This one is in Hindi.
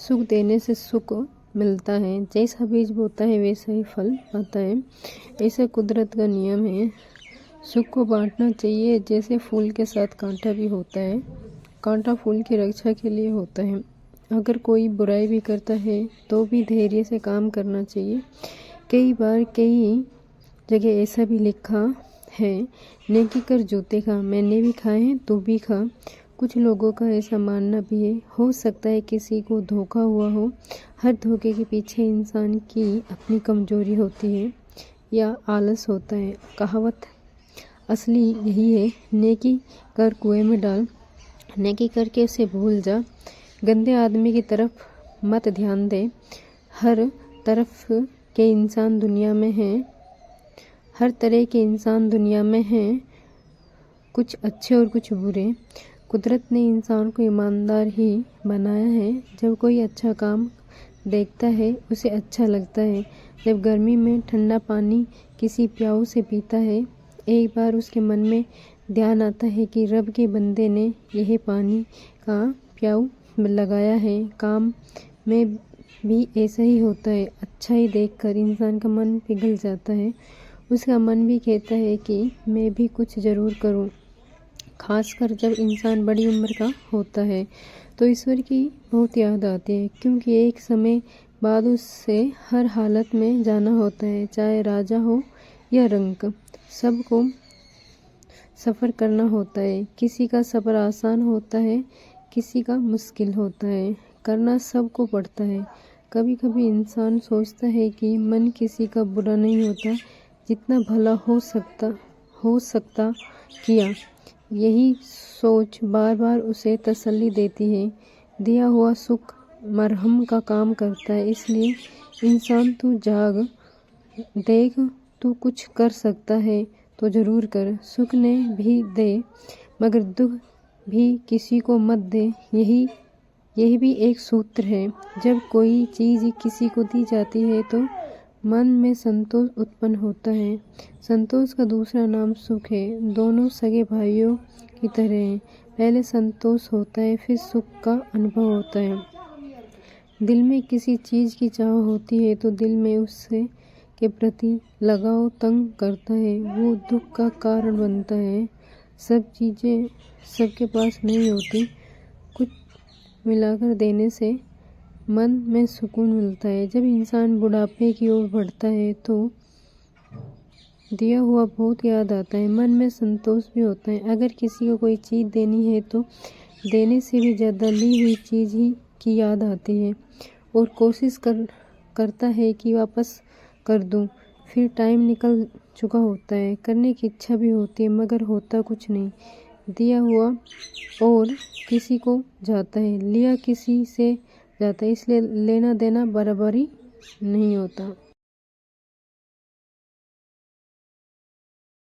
सुख देने से सुख मिलता है। जैसा बीज बोता है वैसा ही फल आता है। ऐसा कुदरत का नियम है। सुख को बांटना चाहिए। जैसे फूल के साथ कांटा भी होता है। कांटा फूल की रक्षा के लिए होता है। अगर कोई बुराई भी करता है तो भी धैर्य से काम करना चाहिए। कई बार कई जगह ऐसा भी लिखा है, नेकी कर जूते खा। मैंने भी खाए हैं, तू भी खा। कुछ लोगों का ऐसा मानना भी है। हो सकता है किसी को धोखा हुआ हो। हर धोखे के पीछे इंसान की अपनी कमजोरी होती है या आलस होता है। कहावत असली यही है, नेकी कर कुएं में डाल। नेकी करके उसे भूल जा। गंदे आदमी की तरफ मत ध्यान दे। हर तरफ के इंसान दुनिया में हैं। हर तरह के इंसान दुनिया में हैं, कुछ अच्छे और कुछ बुरे। कुदरत ने इंसान को ईमानदार ही बनाया है। जब कोई अच्छा काम देखता है उसे अच्छा लगता है। जब गर्मी में ठंडा पानी किसी प्याऊ से पीता है, एक बार उसके मन में ध्यान आता है कि रब के बंदे ने यह पानी का प्याऊ लगाया है। काम में भी ऐसा ही होता है। अच्छाई देखकर इंसान का मन पिघल जाता है। उसका मन भी कहता है कि मैं भी कुछ ज़रूर करूं। खासकर जब इंसान बड़ी उम्र का होता है तो ईश्वर की बहुत याद आती है, क्योंकि एक समय बाद उससे हर हालत में जाना होता है। चाहे राजा हो या रंक, सबको सफ़र करना होता है। किसी का सफ़र आसान होता है, किसी का मुश्किल होता है। करना सबको पड़ता है। कभी कभी इंसान सोचता है कि मन किसी का बुरा नहीं होता, जितना भला हो सकता किया। यही सोच बार बार उसे तसल्ली देती है। दिया हुआ सुख मरहम का काम करता है। इसलिए इंसान तू जाग, देख तू कुछ कर सकता है तो ज़रूर कर। सुख ने भी दे मगर दुख भी किसी को मत दे। यही भी एक सूत्र है। जब कोई चीज़ किसी को दी जाती है तो मन में संतोष उत्पन्न होता है। संतोष का दूसरा नाम सुख है। दोनों सगे भाइयों की तरह हैं। पहले संतोष होता है, फिर सुख का अनुभव होता है। दिल में किसी चीज़ की चाह होती है तो दिल में उससे के प्रति लगाव तंग करता है। वो दुख का कारण बनता है। सब चीज़ें सबके पास नहीं होती। कुछ मिलाकर देने से मन में सुकून मिलता है। जब इंसान बुढ़ापे की ओर बढ़ता है तो दिया हुआ बहुत याद आता है। मन में संतोष भी होता है। अगर किसी को कोई चीज़ देनी है तो देने से भी ज़्यादा ली हुई चीज़ ही की याद आती है और कोशिश करता है कि वापस कर दूं। फिर टाइम निकल चुका होता है। करने की इच्छा भी होती है मगर होता कुछ नहीं। दिया हुआ और किसी को जाता है, लिया किसी से जाता है। इसलिए लेना देना बराबरी नहीं होता।